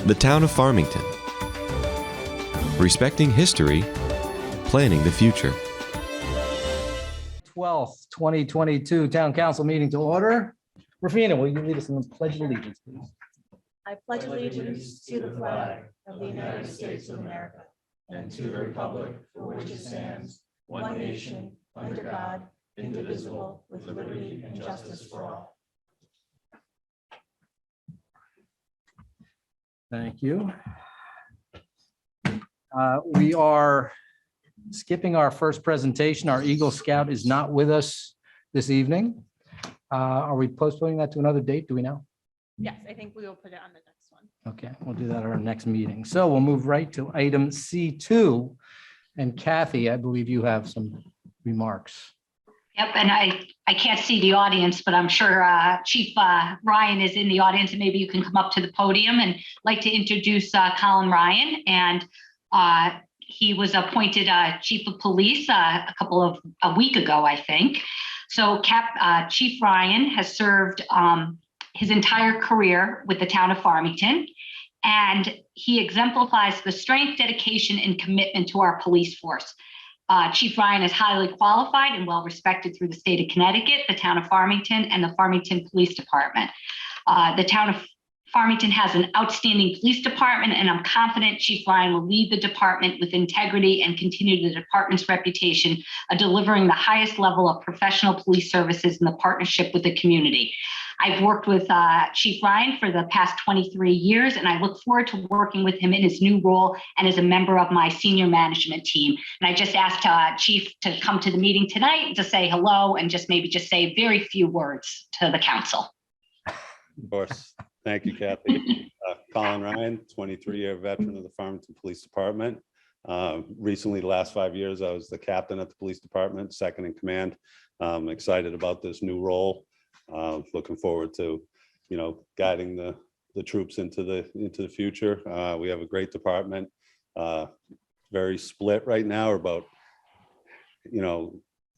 The town of Farmington. Respecting history, planning the future. 12th, 2022 Town Council meeting to order. Rafina, will you lead us in the Pledge of Allegiance, please? I pledge allegiance to the flag of the United States of America and to the republic for which it stands, one nation, under God, indivisible, with liberty and justice for all. Thank you. We are skipping our first presentation. Our Eagle Scout is not with us this evening. Are we postponing that to another date? Do we know? Yes, I think we will put it on the next one. Okay, we'll do that at our next meeting. So we'll move right to item C2. And Kathy, I believe you have some remarks. Yep, and I can't see the audience, but I'm sure Chief Ryan is in the audience, and maybe you can come up to the podium and like to introduce Colin Ryan. And he was appointed Chief of Police a week ago, I think. So Chief Ryan has served his entire career with the town of Farmington, and he exemplifies the strength, dedication, and commitment to our police force. Chief Ryan is highly qualified and well respected through the state of Connecticut, the town of Farmington, and the Farmington Police Department. The town of Farmington has an outstanding police department, and I'm confident Chief Ryan will lead the department with integrity and continue the department's reputation of delivering the highest level of professional police services in the partnership with the community. I've worked with Chief Ryan for the past 23 years, and I look forward to working with him in his new role and as a member of my senior management team. And I just asked Chief to come to the meeting tonight to say hello and just say very few words to the council. Of course. Thank you, Kathy. Colin Ryan, 23-year veteran of the Farmington Police Department. Recently, the last 5 years, I was the captain at the police department, second in command. I'm excited about this new role. Looking forward to, guiding the troops into the future. We have a great department, very split right now. About,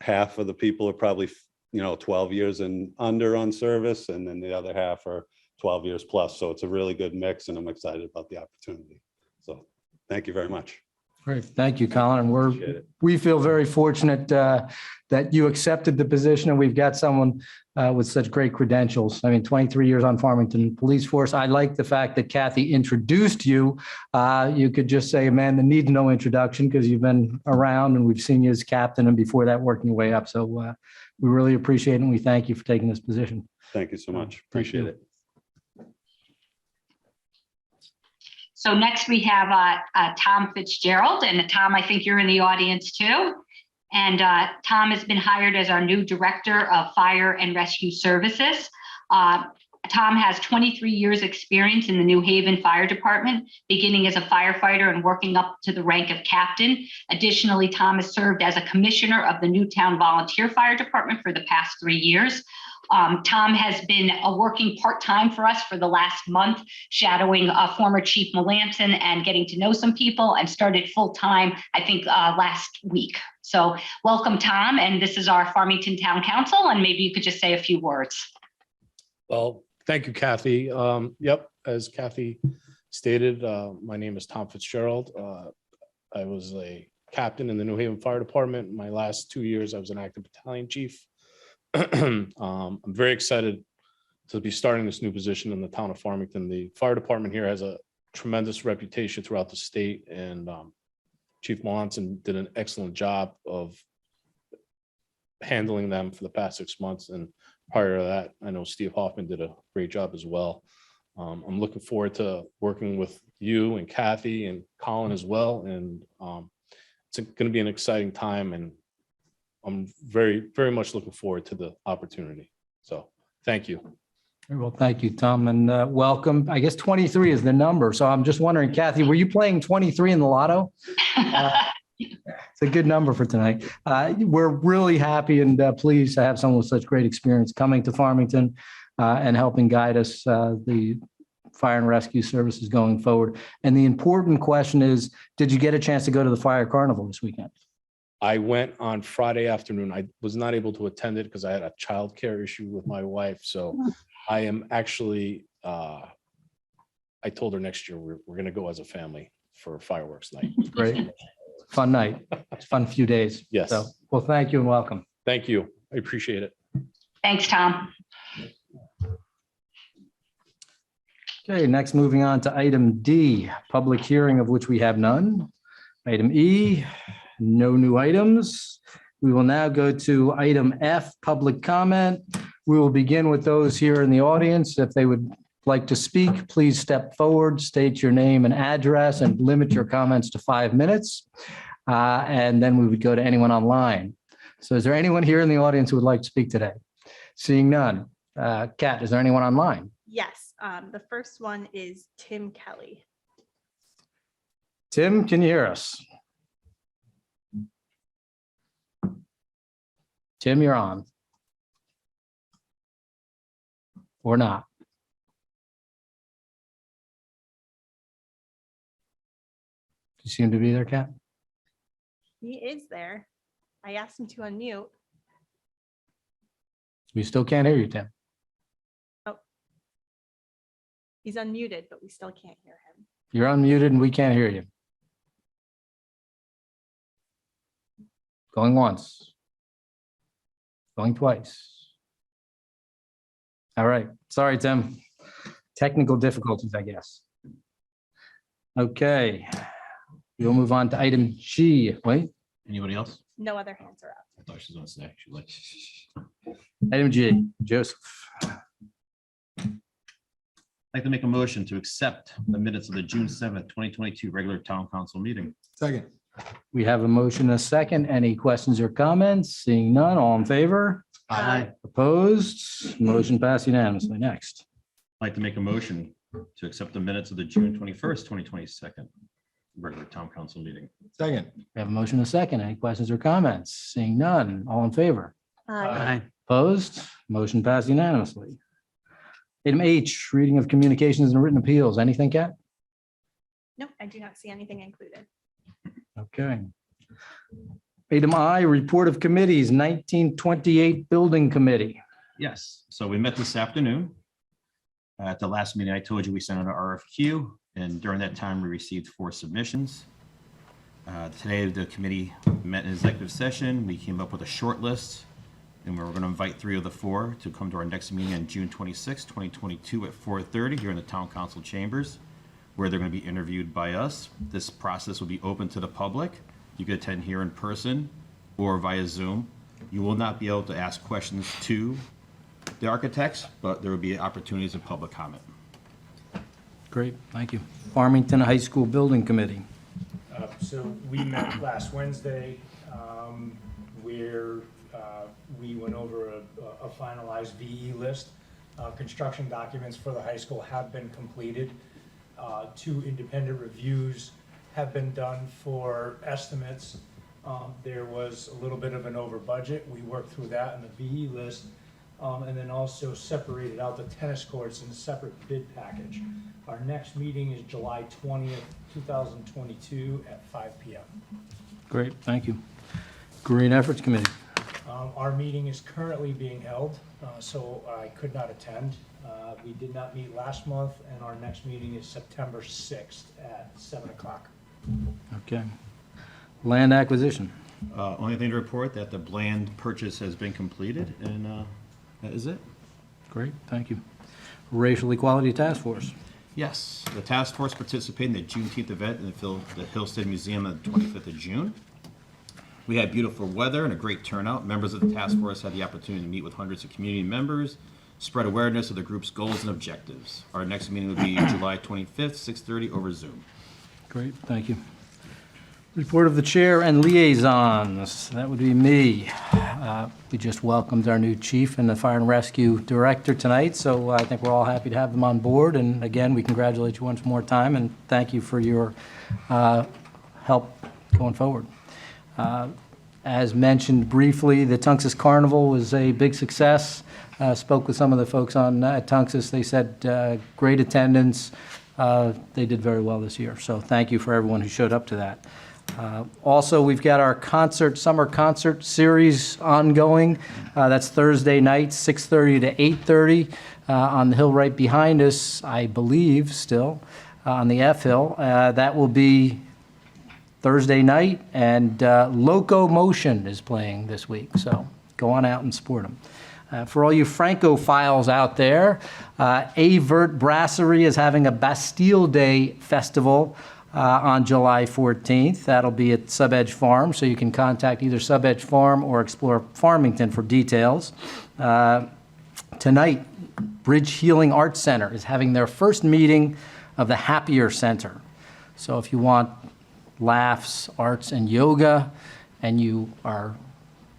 half of the people are probably, 12 years and under on service, and then the other half are 12 years plus. So it's a really good mix, and I'm excited about the opportunity. So thank you very much. Great. Thank you, Colin. And we feel very fortunate that you accepted the position, and we've got someone with such great credentials. I mean, 23 years on Farmington Police Force. I like the fact that Kathy introduced you. You could just say a man that needs no introduction because you've been around and we've seen you as captain and before that working your way up. So we really appreciate it, and we thank you for taking this position. Thank you so much. Appreciate it. So next we have Tom Fitzgerald, and Tom, I think you're in the audience too. And Tom has been hired as our new Director of Fire and Rescue Services. Tom has 23 years experience in the New Haven Fire Department, beginning as a firefighter and working up to the rank of captain. Additionally, Tom has served as a commissioner of the Newtown Volunteer Fire Department for the past 3 years. Tom has been working part-time for us for the last month, shadowing former Chief Melanson and getting to know some people, and started full-time, I think, last week. So welcome, Tom, and this is our Farmington Town Council, and maybe you could just say a few words. Well, thank you, Kathy. Yep, as Kathy stated, my name is Tom Fitzgerald. I was a captain in the New Haven Fire Department. My last 2 years, I was an active battalion chief. I'm very excited to be starting this new position in the town of Farmington. The fire department here has a tremendous reputation throughout the state, and Chief Melanson did an excellent job of handling them for the past 6 months. And prior to that, I know Steve Hoffman did a great job as well. I'm looking forward to working with you and Kathy and Colin as well. And it's going to be an exciting time, and I'm very, very much looking forward to the opportunity. So thank you. Well, thank you, Tom, and welcome. I guess 23 is the number. So I'm just wondering, Kathy, were you playing 23 in the lotto? It's a good number for tonight. We're really happy and pleased to have someone with such great experience coming to Farmington and helping guide us the fire and rescue services going forward. And the important question is, did you get a chance to go to the fire carnival this weekend? I went on Friday afternoon. I was not able to attend it because I had a childcare issue with my wife. So I am actually, I I told her next year we're going to go as a family for fireworks night. Great. Fun night. It's a fun few days. Yes. So, well, thank you and welcome. Thank you. I appreciate it. Thanks, Tom. Okay, next moving on to item D, public hearing of which we have none. Item E, no new items. We will now go to item F, public comment. We will begin with those here in the audience. If they would like to speak, please step forward, state your name and address, and limit your comments to 5 minutes. And then we would go to anyone online. So is there anyone here in the audience who would like to speak today? Seeing none. Kat, is there anyone online? Yes, the first one is Tim Kelly. Tim, can you hear us? Tim, you're on. Or not? You seem to be there, Kat? He is there. I asked him to unmute. We still can't hear you, Tim. He's unmuted, but we still can't hear him. You're unmuted and we can't hear you. Going once. Going twice. All right. Sorry, Tim. Technical difficulties, I guess. Okay. We'll move on to item G. Wait, Anybody else? No other hands are up. I thought she was gonna say, she's like. item G. Joseph. I'd like to make a motion to accept the minutes of the June 7th, 2022 regular town council meeting. Second. We have a motion, and a second. Any questions or comments? Seeing none, all in favor? I'd Opposed? Motion passed unanimously. Next. like to make a motion to accept the minutes of the June 21st, 2022 regular town council meeting. Second. We have a motion, and a second. Any questions or comments? Seeing none, all in favor? Aye. Opposed? Motion passed unanimously. Item H, reading of communications and written appeals. Anything, Kat? Nope, I do not see anything included. Okay. Item I, report of committees, 1928 Building Committee. Yes, so we met this afternoon. At the last meeting, I told you we sent out an RFQ, and during that time, we received 4 submissions. Today, the committee met in executive session. We came up with a short list, and we're going to invite 3 of the 4 to come to our next meeting on June 26, 2022 at 4:30 here in the town council chambers, where they're going to be interviewed by us. This process will be open to the public. You can attend here in person or via Zoom. You will not be able to ask questions to the architects, but there will be opportunities of public comment. Great, thank you. Farmington High School Building Committee. So we met last Wednesday, where we went over a finalized VE list. Construction documents for the high school have been completed. 2 independent reviews have been done for estimates. There was a little bit of an over budget. We worked through that in the VE list, and then also separated out the tennis courts in a separate bid package. Our next meeting is July 20th, 2022 at 5 p.m. Great, thank you. Green Efforts Committee. Our meeting is currently being held, so I could not attend. We did not meet last month, and our next meeting is September 6th at 7 o'clock. Okay. Land Acquisition. Only thing to report that the Bland purchase has been completed, and that is it. Great, thank you. Racial Equality Task Force. Yes, the task force participated in the Juneteenth event in the Hillstead Museum on the 25th of June. We had beautiful weather and a great turnout. Members of the task force had the opportunity to meet with hundreds of community members, spread awareness of the group's goals and objectives. Our next meeting will be July 25th, 6:30 over Zoom. Great, thank you. Report of the chair and liaisons. That would be me. We just welcomed our new chief and the fire and rescue director tonight, so I think we're all happy to have them on board. And again, we congratulate you once more time and thank you for your help going forward. As mentioned briefly, the Tungsten Carnival was a big success. Spoke with some of the folks at Tungsten. They said great attendance. They did very well this year, so thank you for everyone who showed up to that. Also, we've got our summer concert series ongoing. That's Thursday night, 6:30 to 8:30. on the hill right behind us, I believe, still, on the F Hill. That will be Thursday night, and Locomotion is playing this week, so go on out and support them. For all you Francophiles out there, Avert Brasserie is having a Bastille Day festival on July 14th. That'll be at Sub-Edge Farm, so you can contact either Sub-Edge Farm or Explore Farmington for details. Tonight, Bridge Healing Arts Center is having their first meeting of the Happier Center. So if you want laughs, arts, and yoga, and you are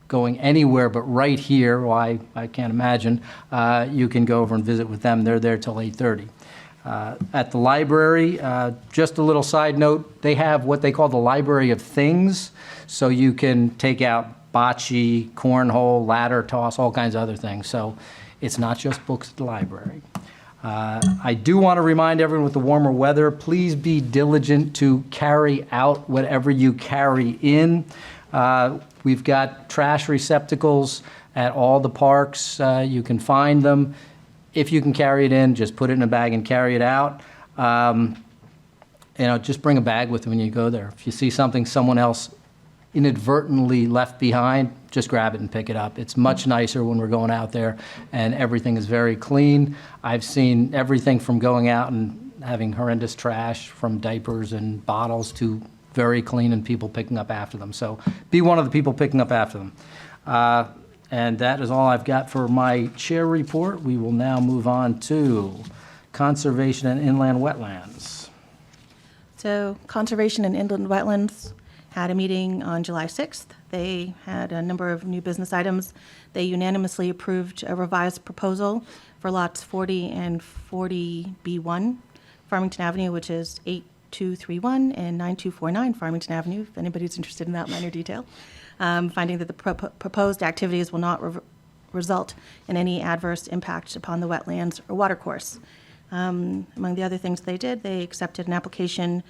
going anywhere but right here, well, I can't imagine, you can go over and visit with them. They're there till 8:30. At the library, just a little side note, they have what they call the Library of Things, so you can take out bocce, cornhole, ladder toss, all kinds of other things. So it's not just books at the library. I do want to remind everyone with the warmer weather, please be diligent to carry out whatever you carry in. We've got trash receptacles at all the parks. You can find them. If you can carry it in, just put it in a bag and carry it out. Just bring a bag with you when you go there. If you see something someone else inadvertently left behind, just grab it and pick it up. It's much nicer when we're going out there and everything is very clean. I've seen everything from going out and having horrendous trash, from diapers and bottles, to very clean and people picking up after them. So be one of the people picking up after them. And that is all I've got for my chair report. We will now move on to Conservation and Inland Wetlands. So Conservation and Inland Wetlands had a meeting on July 6th. They had a number of new business items. They unanimously approved a revised proposal for lots 40 and 40B1 Farmington Avenue, which is 8231 and 9249 Farmington Avenue, if anybody's interested in that minor detail. Finding that the proposed activities will not result in any adverse impact upon the wetlands or watercourse. Among the other things they did, they accepted an application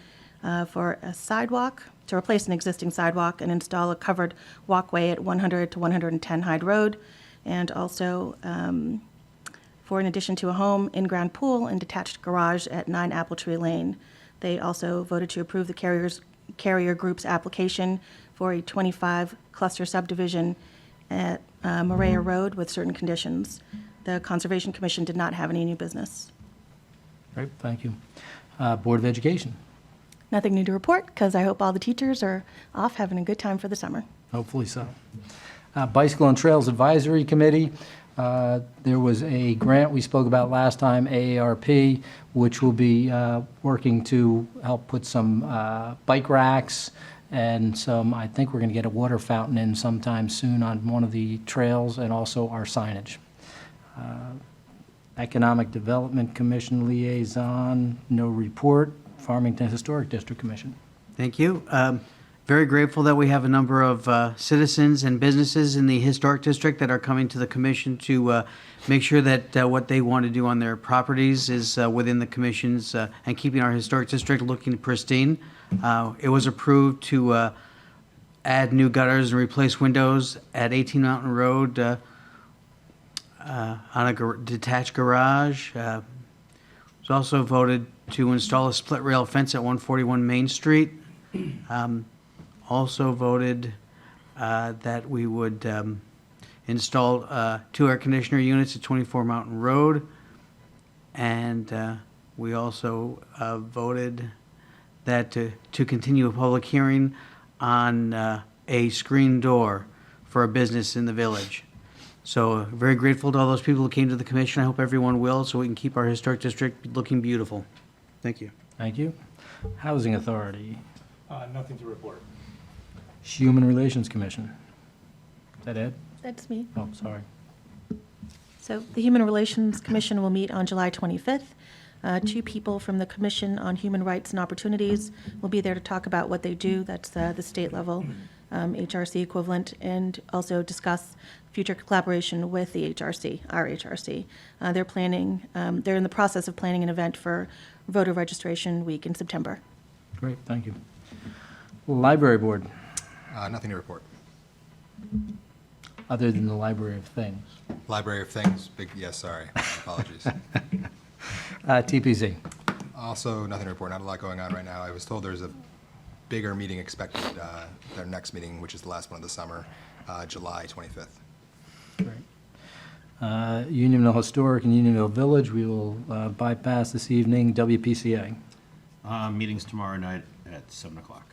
for a sidewalk to replace an existing sidewalk and install a covered walkway at 100 to 110 Hyde Road, and also for in addition to a home, in-ground pool, and detached garage at 9 Apple Tree Lane. They also voted to approve the carrier group's application for a 25 cluster subdivision at Maria Road with certain conditions. The Conservation Commission did not have any new business. Great, thank you. Board of Education. Nothing new to report, because I hope all the teachers are off having a good time for the summer. Hopefully so. Bicycle and Trails Advisory Committee. There was a grant we spoke about last time, AARP, which will be working to help put some bike racks and some, I think we're going to get a water fountain in sometime soon on one of the trails, and also our signage. Economic Development Commission Liaison, no report. Farmington Historic District Commission. Thank you. Very grateful that we have a number of citizens and businesses in the Historic District that are coming to the commission to make sure that what they want to do on their properties is within the commission's and keeping our Historic District looking pristine. It was approved to add new gutters and replace windows at 18 Mountain Road on a detached garage. It was also voted to install a split rail fence at 141 Main Street. Also voted that we would install 2 air conditioner units at 24 Mountain Road. And we also voted that to continue a public hearing on a screen door for a business in the village. So very grateful to all those people who came to the commission. I hope everyone will, so we can keep our historic district looking beautiful. Thank you. Thank you. Housing Authority. Nothing to report. Human Relations Commission. Is that Ed? That's me. Oh, sorry. So the Human Relations Commission will meet on July 25th. 2 people from the Commission on Human Rights and Opportunities will be there to talk about what they do. That's the state level HRC equivalent, and also discuss future collaboration with the HRC, our HRC. They're in the process of planning an event for voter registration week in September. Great, thank you. Library Board. Nothing to report. other than the Library of Things? Library of Things, big, yes, sorry, apologies. TPC. Also, nothing to report, not a lot going on right now. I was told there's a bigger meeting expected, their next meeting, which is the last one of the summer, July 25th. Great. Unionville Historic and Unionville Village, we will bypass this evening. WPCA. Meetings tomorrow night at 7 o'clock.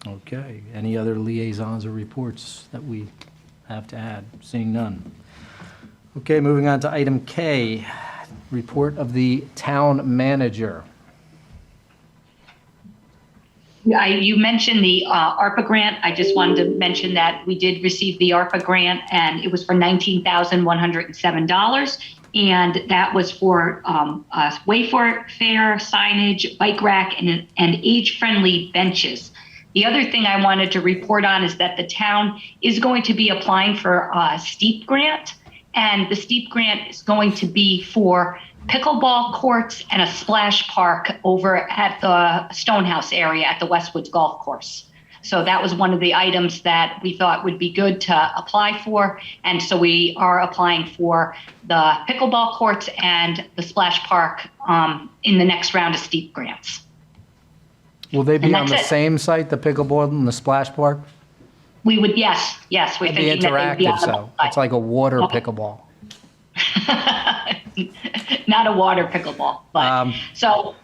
Okay. Any other liaisons or reports that we have to add? Seeing none. Okay, moving on to item K, report of the town manager. You mentioned the ARPA grant. I just wanted to mention that we did receive the ARPA grant, and it was for $19,107. And that was for wayfare signage, bike rack, and age-friendly benches. The other thing I wanted to report on is that the town is going to be applying for a STEEP grant, and the STEEP grant is going to be for pickleball courts and a splash park over at the Stonehouse area at the Westwoods Golf Course. So that was one of the items that we thought would be good to apply for. And so we are applying for the pickleball courts and the splash park in the next round of STEEP grants. Will they be And on the that's it. same site, the pickleball and the splash park? We would, yes, we're It'd be thinking that they'd be interactive, on so it's like a water pickleball. not a water pickleball, but so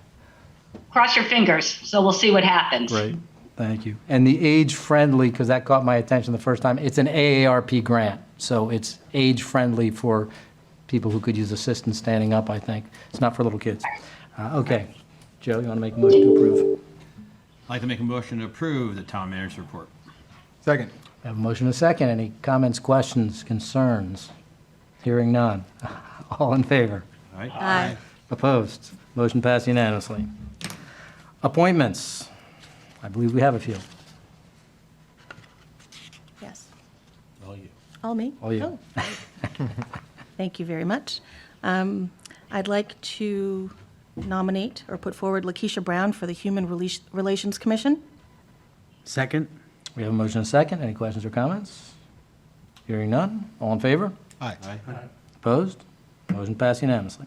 cross your fingers. So we'll see what happens. Great, thank you. And the age-friendly, because that caught my attention the first time, it's an AARP grant, so it's age-friendly for people who could use assistance standing up, I think. It's not for little kids. Okay, Joe, you want to make a motion to approve? I'd like to make a motion to approve the town manager's report. Second. I have a motion and a second. Any comments, questions, concerns? Hearing none. All in favor? All right? Aye. Opposed? Motion passed unanimously. Appointments. I believe we have a few. Yes. All you. All me? All you. Oh. Thank you very much. I'd like to nominate or put forward Lakeisha Brown for the Human Relations Commission. Second? We have a motion and a second. Any questions or comments? Hearing none. All in favor? Aye. Opposed? Motion passed unanimously.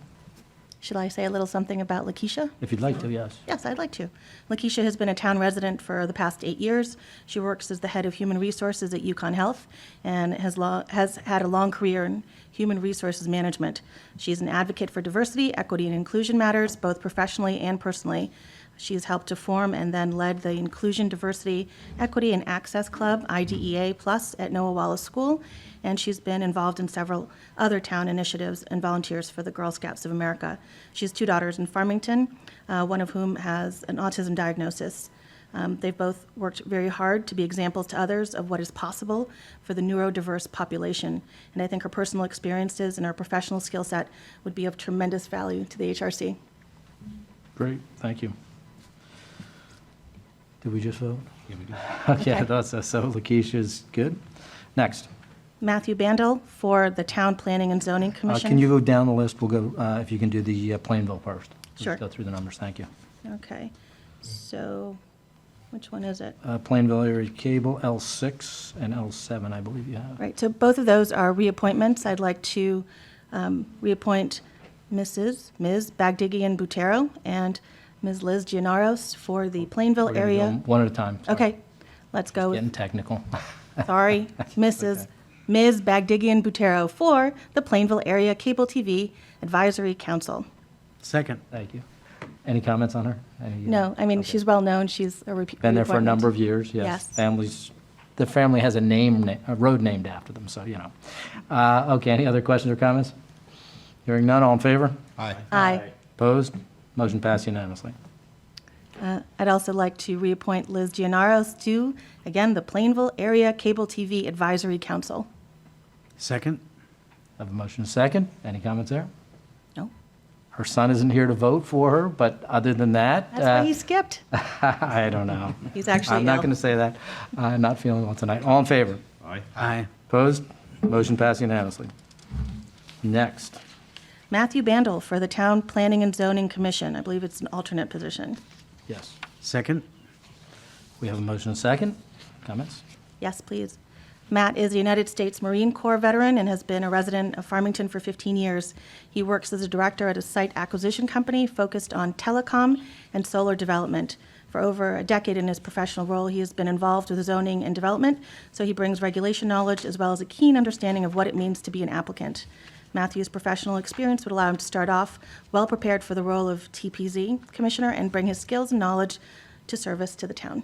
Should I say a little something about Lakeisha? If you'd like to, yes. Yes, I'd like to. Lakeisha has been a town resident for the past 8 years. She works as the head of human resources at Yukon Health and has had a long career in human resources management. She's an advocate for diversity, equity, and inclusion matters, both professionally and personally. She's helped to form and then led the Inclusion, Diversity, Equity, and Access Club, IDEA Plus, at Noah Wallace School, and she's been involved in several other town initiatives and volunteers for the Girl Scouts of America. She has 2 daughters in Farmington, one of whom has an autism diagnosis. They've both worked very hard to be examples to others of what is possible for the neurodiverse population, and I think her personal experiences and her professional skill set would be of tremendous value to the HRC. Great, thank you. Did we just vote? Yeah, we did. Okay, I thought so. So Lakeisha's good. Next. Matthew Bandel for the Town Planning and Zoning Commission. Can you go down the list? We'll go, if you can do the Plainville first. Let's Sure. go through the numbers, thank you. Okay, so which one is it? Plainville Area Cable, L6 and L7, I believe you have. Right, so both of those are reappointments. I'd like to reappoint Ms. Bagdigian Butero and Ms. Liz Gianaros for the Plainville We're gonna do area. them one at a time. Sorry. Okay, let's go Getting with, technical. sorry, Ms. Bagdigian Butero for the Plainville Area Cable TV Advisory Council. Second. Thank you. Any comments on her? No, I mean, Okay. she's well-known, she's a repeat. Been there for a number of years, Yes. yes. The family has a road named after them, so, you know. Okay, any other questions or comments? Hearing none, all in favor? Aye. Aye. Opposed? Motion passed unanimously. I'd also like to reappoint Liz Gianaros to, again, the Plainville Area Cable TV Advisory Council. Second? I have a motion and a second. Any comments there? No? Her son isn't here to vote for her, but other than that. That's why he skipped. I don't know. He's actually I'm not ill. going to say that. I'm not feeling well tonight. All in favor? Aye. Aye. Opposed? Motion passed unanimously. Next. Matthew Bandel for the Town Planning and Zoning Commission. I believe it's an alternate position. Yes. Second? We have a motion and a second. Comments? Yes, please. Matt is a United States Marine Corps veteran and has been a resident of Farmington for 15 years. He works as a director at a site acquisition company focused on telecom and solar development. For over a decade in his professional role, he has been involved with zoning and development, so he brings regulation knowledge as well as a keen understanding of what it means to be an applicant. Matthew's professional experience would allow him to start off well prepared for the role of TPZ Commissioner and bring his skills and knowledge to service to the town.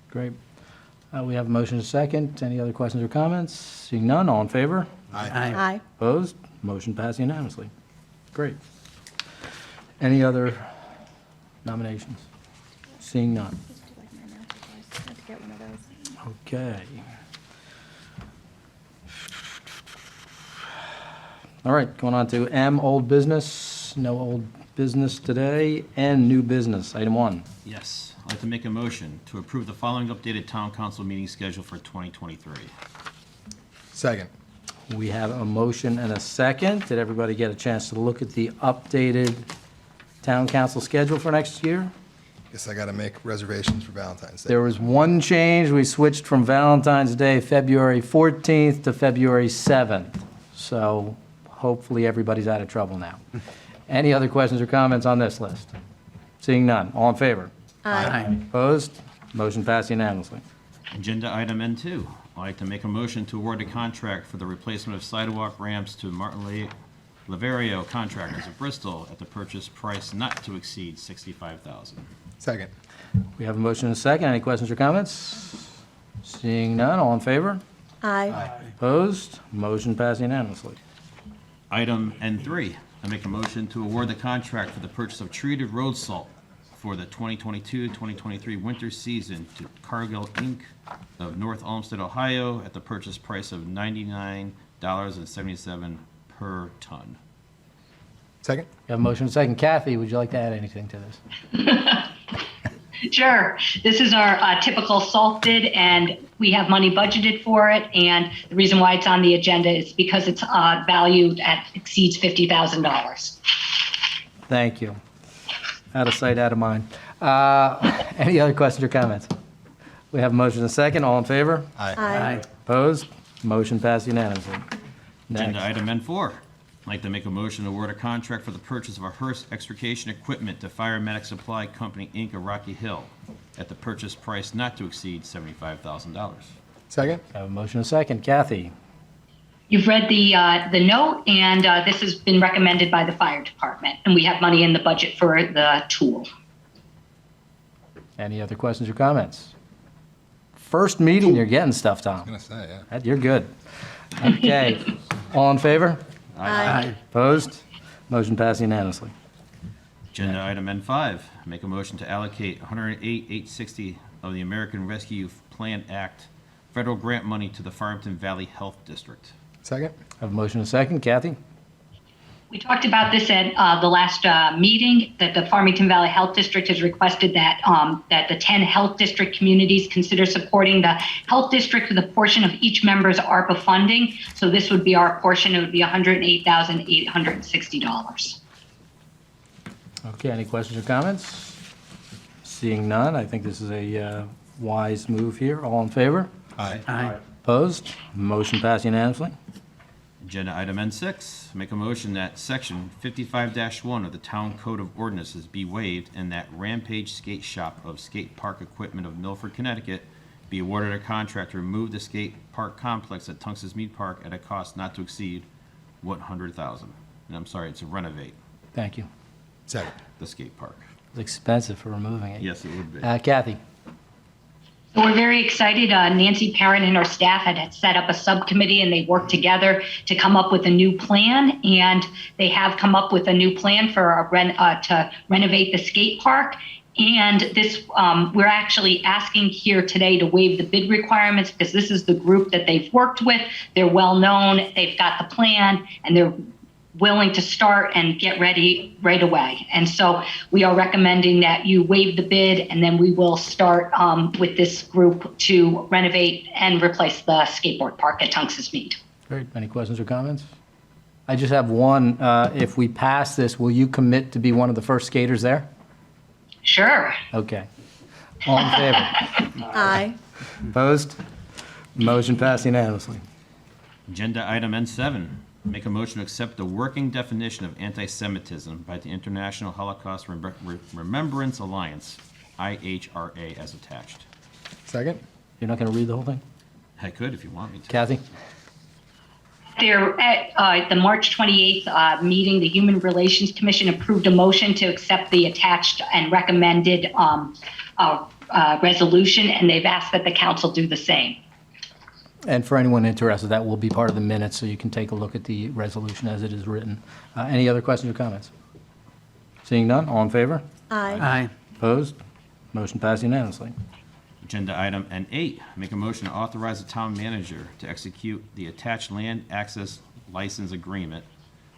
Great. We have a motion and a second. Any other questions or comments? Seeing none, all in favor? Aye. Opposed? Motion passed unanimously. Great. Any other nominations? Seeing none. Okay. All right, going on to M, old business. No old business today. N, new business. Item 1. Yes, I'd like to make a motion to approve the following updated town council meeting schedule for 2023. Second. We have a motion and a second. Did everybody get a chance to look at the updated town council schedule for next year? Guess I got to make reservations for Valentine's Day. There was one change. We switched from Valentine's Day, February 14th to February 7th. So hopefully everybody's out of trouble now. Any other questions or comments on this list? Seeing none. All in favor? Aye. Opposed? Motion passed unanimously. Agenda item N2, I'd like to make a motion to award a contract for the replacement of sidewalk ramps to Martin Laverio Contractors of Bristol at the purchase price not to exceed $65,000. Second. We have a motion and a second. Any questions or comments? Seeing none. All in favor? Aye. Opposed? Motion passed unanimously. Item N3, I make a motion to award the contract for the purchase of treated road salt for the 2022-2023 winter season to Cargill Inc. of North Olmsted, Ohio at the purchase price of $99.77 per ton. Second. We have a motion and a second. Kathy, would you like to add anything to this? Sure. This is our typical salt bid, and we have money budgeted for it. And the reason why it's on the agenda is because it's valued at exceeds $50,000. Thank you. Out of sight, out of mind. Any other questions or comments? We have a motion and a second. All in favor? Aye. Opposed? Motion passed unanimously. Agenda Next. item N4, I'd like to make a motion to award a contract for the purchase of a hearse extrication equipment to Fire Medic Supply Company, Inc. of Rocky Hill at the purchase price not to exceed $75,000. Second. I have a motion and a second. Kathy? You've read the note, and this has been recommended by the fire department, and we have money in the budget for the tool. Any other questions or comments? First meeting, you're getting stuff, Tom. Gonna say, yeah. You're good. Okay. All in favor? Aye. Opposed? Motion passed unanimously. Agenda item N5, make a motion to allocate $108,860 of the American Rescue Plan Act federal grant money to the Farmington Valley Health District. Second. I have a motion and a second. Kathy? We talked about this at the last meeting, that the Farmington Valley Health District has requested that that the 10 health district communities consider supporting the health district with a portion of each member's ARPA funding. So this would be our portion. It would be $108,860. Okay, any questions or comments? Seeing none, I think this is a wise move here. All in favor? Aye. Opposed? Motion passed unanimously. Agenda item N6, make a motion that section 55-1 of the Town Code of Ordinances be waived and that Rampage Skate Shop of Skate Park Equipment of Milford, Connecticut be awarded a contract to remove the skate park complex at Tungus Mead Park at a cost not to exceed $100,000. And I'm sorry, it's a renovate Thank you. Second. the skate park. It's expensive for removing it. Yes, it would be. Kathy? So we're very excited. Nancy Parent and her staff had set up a subcommittee, and they worked together to come up with a new plan. And they have come up with a new plan for to renovate the skate park. And this, we're actually asking here today to waive the bid requirements because this is the group that they've worked with. They're well known. They've got the plan, and they're willing to start and get ready right away. And so we are recommending that you waive the bid, and then we will start with this group to renovate and replace the skateboard park at Tungus Mead. Great. Any questions or comments? I just have one. If we pass this, will you commit to be one of the first skaters there? Sure. Okay. All in favor? Aye. Opposed? Motion passed unanimously. Agenda item N7, make a motion to accept the working definition of anti-Semitism by the International Holocaust Remembrance Alliance, IHRA, as attached. Second? You're not going to read the whole thing? I could if you want me to. Kathy? There, at the March 28th meeting, the Human Relations Commission approved a motion to accept the attached and recommended resolution, and they've asked that the council do the same. And for anyone interested, that will be part of the minutes, so you can take a look at the resolution as it is written. Any other questions or comments? Seeing none, all in favor? Aye. Aye. Opposed? Motion passed unanimously. Agenda item N8, make a motion to authorize the town manager to execute the attached land access license agreement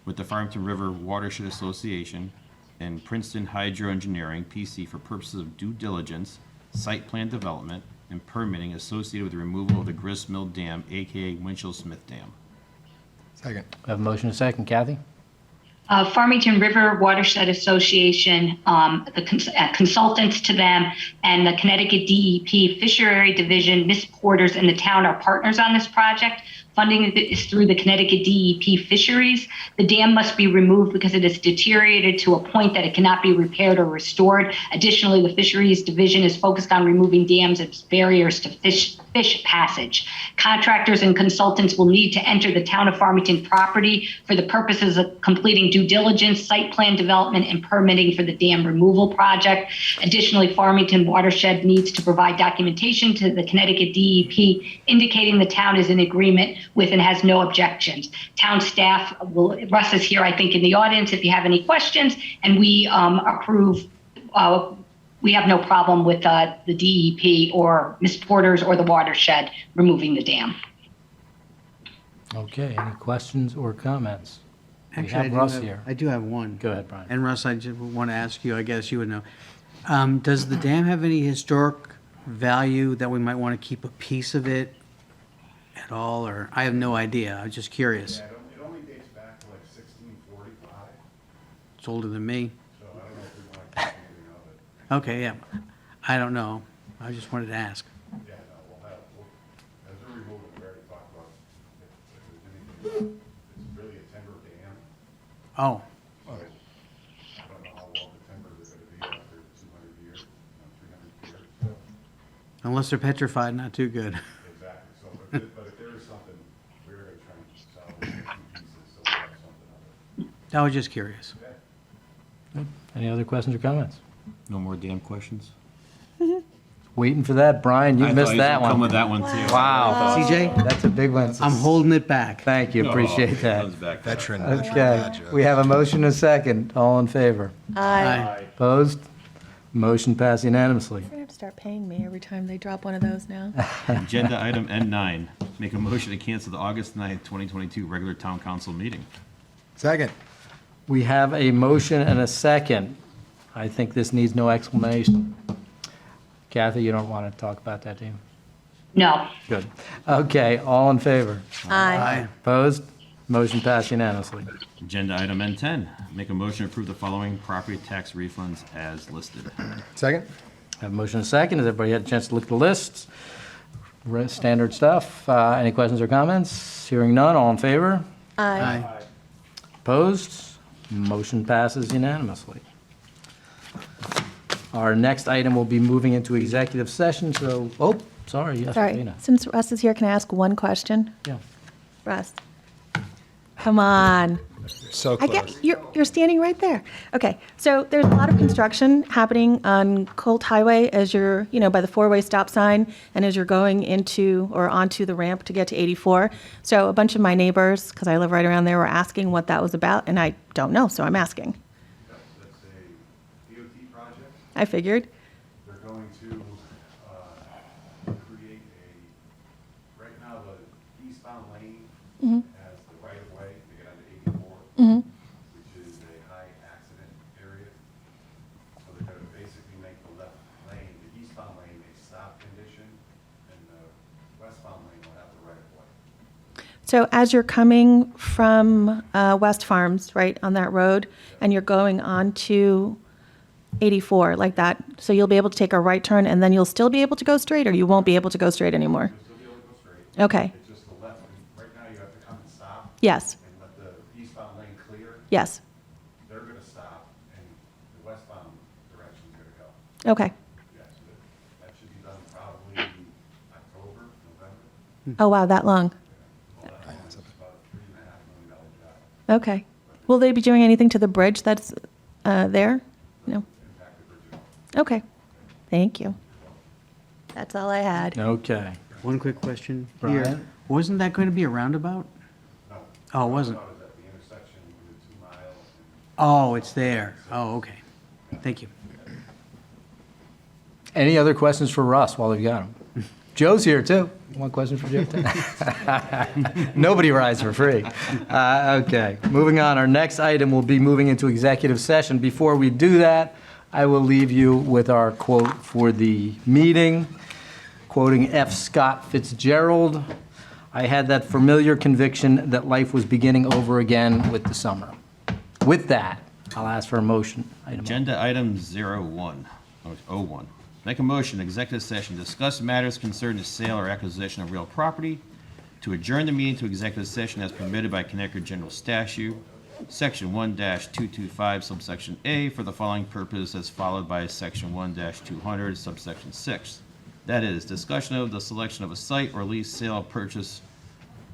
with the Farmington River Watershed Association and Princeton Hydroengineering, PC, for purposes of due diligence, site plan development, and permitting associated with the removal of the Grist Mill Dam, AKA Winchell Smith Dam. Second. I have a motion and a second. Kathy? Farmington River Watershed Association, the consultants to them, and the Connecticut DEP Fishery Division, Miss Porters, and the town are partners on this project. Funding is through the Connecticut DEP Fisheries. The dam must be removed because it has deteriorated to a point that it cannot be repaired or restored. Additionally, the Fisheries Division is focused on removing dams as barriers to fish passage. Contractors and consultants will need to enter the town of Farmington property for the purposes of completing due diligence, site plan development, and permitting for the dam removal project. Additionally, Farmington Watershed needs to provide documentation to the Connecticut DEP indicating the town is in agreement with and has no objections. Town staff Russ is here, I think, in the audience if you have any questions, and we approve. We have no problem with the DEP or Miss Porter's or the Watershed removing the dam. Okay, any questions or comments? We Actually, have Russ here. I do have one. Go ahead, Brian. And Russ, I just want to ask you, I guess you would know. Does the dam have any historic value that we might want to keep a piece of it at all, or I have no idea. I was just curious. Yeah, it only dates back to like 1645, It's older than me. so I don't know if we want to keep anything of it. Okay, yeah. I don't know. I just wanted to ask. Yeah, no, as a removal, we already talked about if there's anything, it's really a timber dam, Oh, so I don't know how well the timbers are gonna be after 200 years, 300 years, so, unless they're petrified, not too good. exactly, so, but if there is something, we're gonna try and salvage a few pieces, so we have something of it. I was just curious. Any other questions or comments? No more damn questions? Waiting for that, Brian. You missed that Come one. with that one too. Wow. CJ, That's a big one. I'm holding it back. Thank you, appreciate that. Comes back. Veteran. Okay, badge. we have a motion and a second. All in favor? Aye. Opposed? Motion passed unanimously. They're gonna have to start paying me every time they drop one of those now. Agenda item N9, make a motion to cancel the August 9th, 2022 regular town council meeting. Second. We have a motion and a second. I think this needs no explanation. Kathy, you don't want to talk about that, do you? No. Good. Okay, all in favor? Aye. Opposed? Motion passed unanimously. Agenda item N10, make a motion to approve the following property tax refunds as listed. Second. Have a motion and a second. Has everybody had a chance to look at the lists? Standard stuff. Any questions or comments? Hearing none, all in favor? Aye. Opposed? Motion passes unanimously. Our next item will be moving into executive session, so, oh, sorry, yes, Sorry, Regina. since Russ is here, can I ask one question? Yeah. Russ? Come on. So I close. get, you're standing right there. Okay, so there's a lot of construction happening on Colt Highway as you're, by the four-way stop sign and as you're going into or onto the ramp to get to 84. So a bunch of my neighbors, because I live right around there, were asking what that was about, and I don't know, so I'm asking. That's a DOT project. I figured. They're going to create right now, the eastbound lane has the right-of-way to get onto 84, which is a high accident area. So they're going to basically make the left lane, the eastbound lane, a stop condition, and the westbound lane will have the right-of-way. So as you're coming from West Farms, right, on that road, and you're going on to 84 like that, so you'll be able to take a right turn and then you'll still be able to go straight, or you won't be able to go straight anymore? You'll still be able to go straight. Okay, It's just the left, right now you have to come and stop yes, and let the eastbound lane clear. yes, They're gonna stop and the westbound direction's gonna go. okay. Yeah, so that should be done probably October, November. Oh, wow, that long. Well, that one's about a $3.5 million job. Okay. Will they be doing anything to the bridge that's there? No? Okay, thank you. That's all I had. Okay. One quick question here. Brian? Wasn't that going to be a roundabout? Oh, it wasn't? I was at the intersection with the 2 mile and Oh, it's there. Oh, okay. Thank you. Any other questions for Russ while we've got him? Joe's here too. One question for Joe? Nobody rides for free. Okay, moving on. Our next item will be moving into executive session. Before we do that, I will leave you with our quote for the meeting, quoting F. Scott Fitzgerald. I had that familiar conviction that life was beginning over again with the summer. With that, I'll ask for a motion. Agenda item 01. Make a motion, executive session, discuss matters concerning the sale or acquisition of real property, to adjourn the meeting to executive session as permitted by Connecticut General Statute, Section 1-225, subsection A, for the following purpose as followed by Section 1-200, subsection 6. That is, discussion of the selection of a site or lease, sale, purchase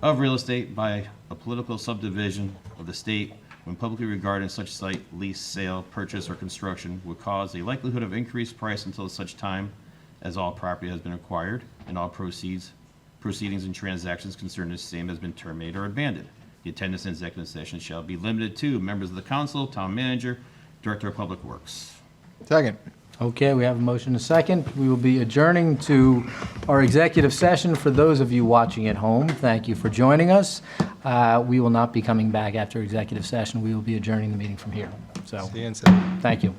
of real estate by a political subdivision of the state when publicly regarded such site, lease, sale, purchase, or construction would cause a likelihood of increased price until such time as all property has been acquired and all proceedings and transactions concerning the same has been terminated or abandoned. The attendance in executive session shall be limited to members of the council, town manager, director of public works. Second. Okay, we have a motion and a second. We will be adjourning to our executive session. For those of you watching at home, thank you for joining us. We will not be coming back after executive session. We will be adjourning the meeting from here. So, See you in 7. thank you.